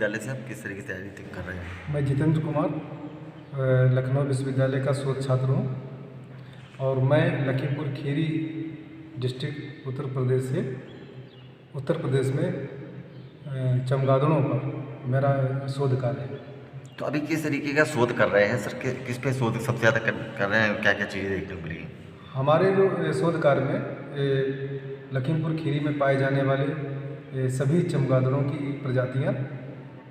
विश्वविद्यालय से आप किस तरीके से तैयारी कर रहे हैं? मैं जितेंद्र कुमार लखनऊ विश्वविद्यालय का शोध छात्र हूँ और मैं लखीमपुर खीरी डिस्ट्रिक्ट उत्तर प्रदेश में चमगादड़ों पर मेरा शोध कार्य है। तो अभी किस तरीके का शोध कर रहे हैं सर? किस पे शोध सबसे ज़्यादा कर रहे हैं? क्या क्या चीज़ें देखने को मिली? हमारे जो शोध कार्य में लखीमपुर खीरी में पाए जाने वाले सभी चमगादड़ों की प्रजातियाँ,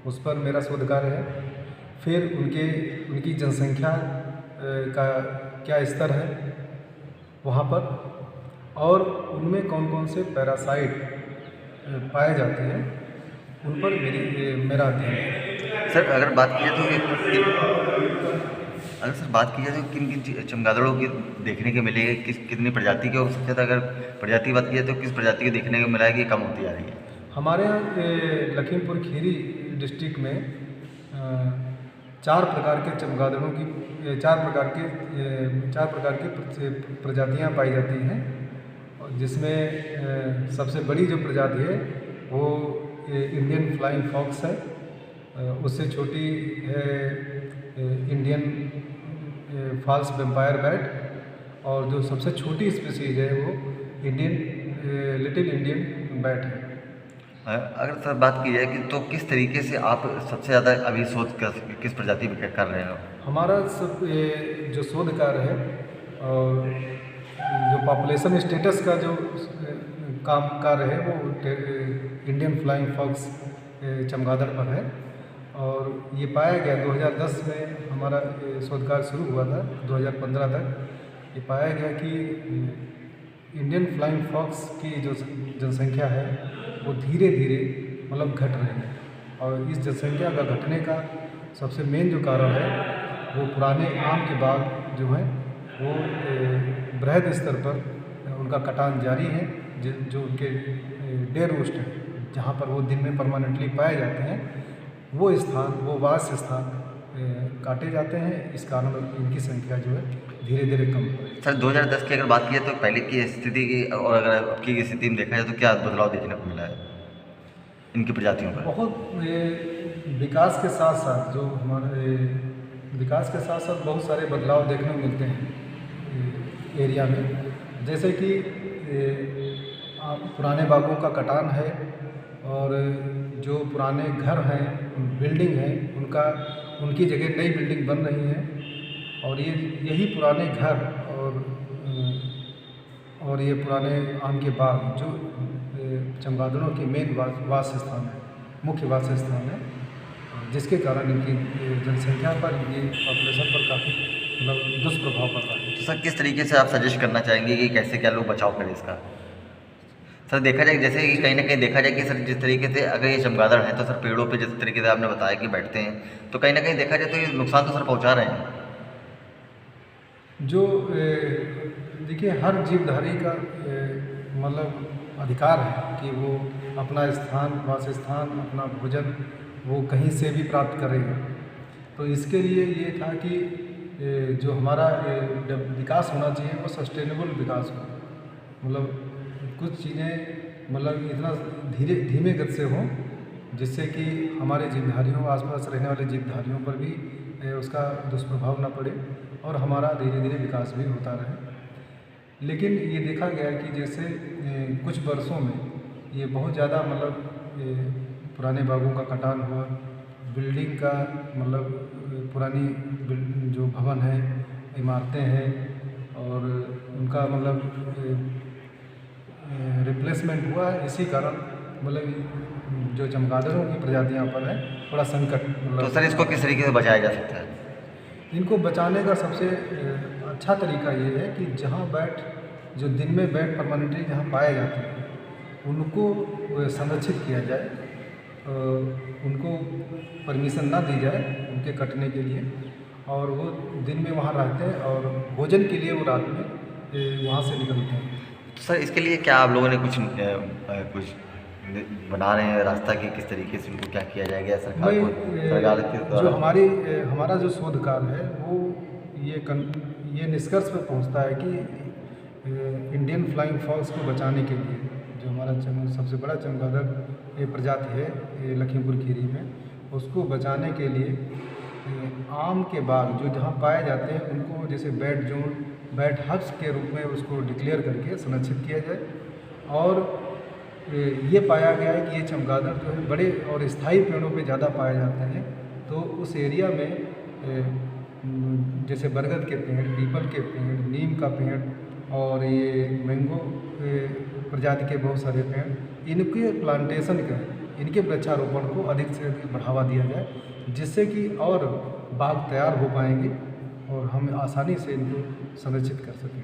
उस पर मेरा शोध कार्य है। फिर उनकी जनसंख्या का क्या स्तर है वहाँ पर, और उनमें कौन कौन से पैरासाइट पाए जाते हैं, उन पर मेरा अध्ययन है। सर अगर बात की जाए तो किन किन चमगादड़ों की देखने को मिलेगी, कितनी प्रजाति की, और सबसे ज़्यादा अगर प्रजाति की बात की जाए तो किस प्रजाति को देखने को मिला है कि कम होती जा रही है? हमारे यहाँ लखीमपुर खीरी डिस्ट्रिक्ट में 4 प्रकार के चमगादड़ों की 4 प्रकार की प्रजातियाँ पाई जाती हैं, और जिसमें सबसे बड़ी जो प्रजाति है वो इंडियन फ्लाइंग फॉक्स है। उससे छोटी है इंडियन फॉल्स वेम्पायर बैट, और जो सबसे छोटी स्पीसीज है वो लिटिल इंडियन बैट है। अगर सर बात की जाए कि तो किस तरीके से आप सबसे ज़्यादा अभी शोध किस प्रजाति पे कर रहे हो? हमारा जो शोध कार्य है और जो पॉपुलेशन स्टेटस का जो काम कार्य है वो इंडियन फ्लाइंग फॉक्स चमगादड़ पर है। और ये पाया गया 2010 में हमारा शोध कार्य शुरू हुआ था, 2015 तक ये पाया गया कि इंडियन फ्लाइंग फॉक्स की जो जनसंख्या है वो धीरे धीरे मतलब घट रही है, और इस जनसंख्या का घटने का सबसे मेन जो कारण है वो पुराने आम के बाग जो हैं वो बृहद स्तर पर उनका कटान जारी है। जो उनके डे रोस्ट है, जहाँ पर वो दिन में परमानेंटली पाए जाते हैं, वो वास स्थान काटे जाते हैं। इस कारण इनकी संख्या जो है धीरे धीरे कम हो रही है। सर 2010 की अगर बात की जाए तो पहले की स्थिति की और अगर अब की स्थिति में देखा जाए तो क्या बदलाव देखने को मिला है इनकी प्रजातियों पर? बहुत विकास के साथ साथ बहुत सारे बदलाव देखने को मिलते हैं एरिया में। जैसे कि पुराने बागों का कटान है, और जो पुराने घर हैं, बिल्डिंग हैं, उनकी जगह नई बिल्डिंग बन रही है, और यही पुराने घर और ये पुराने आम के बाग जो चमगादड़ों की मेन वास स्थान है, मुख्य वास स्थान है, जिसके कारण इनकी जनसंख्या पर, इनकी पॉपुलेशन पर काफ़ी मतलब दुष्प्रभाव पड़ता है। तो सर किस तरीके से आप सजेस्ट करना चाहेंगे कि कैसे क्या लोग बचाव करें इसका? सर देखा जाए जैसे कि कहीं ना कहीं देखा जाए कि सर जिस तरीके से अगर ये चमगादड़ हैं तो सर पेड़ों पे जिस तरीके से आपने बताया कि बैठते हैं, तो कहीं ना कहीं देखा जाए तो ये नुकसान तो सर पहुंचा रहे हैं। जो देखिए, हर जीवधारी का मतलब अधिकार है कि वो अपना वास स्थान, अपना भोजन वो कहीं से भी प्राप्त करेगा। तो इसके लिए ये था कि जो हमारा विकास होना चाहिए वो सस्टेनेबल विकास हो, मतलब कुछ चीज़ें मतलब इतना धीमे गति से हों जिससे कि हमारे जीवधारियों, आसपास रहने वाले जीवधारियों पर भी उसका दुष्प्रभाव न पड़े और हमारा धीरे धीरे विकास भी होता रहे। लेकिन ये देखा गया कि जैसे कुछ वर्षों में ये बहुत ज़्यादा मतलब पुराने बागों का कटान हुआ, बिल्डिंग का मतलब पुरानी जो भवन है, इमारतें हैं, और उनका मतलब रिप्लेसमेंट हुआ है। इसी कारण मतलब जो चमगादड़ों की प्रजातियाँ पर है थोड़ा संकट तो सर इसको किस तरीके से बचाया जा सकता है? इनको बचाने का सबसे अच्छा तरीका ये है कि जो दिन में बैट परमानेंटली जहाँ पाए जाते हैं उनको संरक्षित किया जाए, उनको परमिशन ना दी जाए उनके कटने के लिए, और वो दिन में वहाँ रहते हैं और भोजन के लिए वो रात में वहाँ से निकलते हैं। तो सर इसके लिए क्या आप लोगों ने कुछ बना रहे हैं रास्ता कि किस तरीके से उनको क्या किया जाएगा? सरकार के जो हमारा जो शोध कार्य है वो ये निष्कर्ष पर पहुंचता है कि इंडियन फ्लाइंग फॉक्स को बचाने के लिए जो हमारा सबसे बड़ा चमगादड़ ये प्रजाति है ये लखीमपुर खीरी में, उसको बचाने के लिए आम के बाग जो जहाँ पाए जाते हैं उनको जैसे बैड जोन, बैड हब्स के रूप में उसको डिक्लेयर करके संरक्षित किया जाए। और ये पाया गया है कि ये चमगादड़ जो है बड़े और स्थायी पेड़ों पे ज़्यादा पाए जाते हैं। तो उस एरिया में जैसे बरगद के पेड़, पीपल के पेड़, नीम का पेड़ और ये मैंगो प्रजाति के बहुत सारे पेड़, इनके प्लांटेशन का, इनके वृक्षारोपण को अधिक से अधिक बढ़ावा दिया जाए, जिससे कि और बाग तैयार हो पाएंगे और हम आसानी से इनको संरक्षित कर सकें।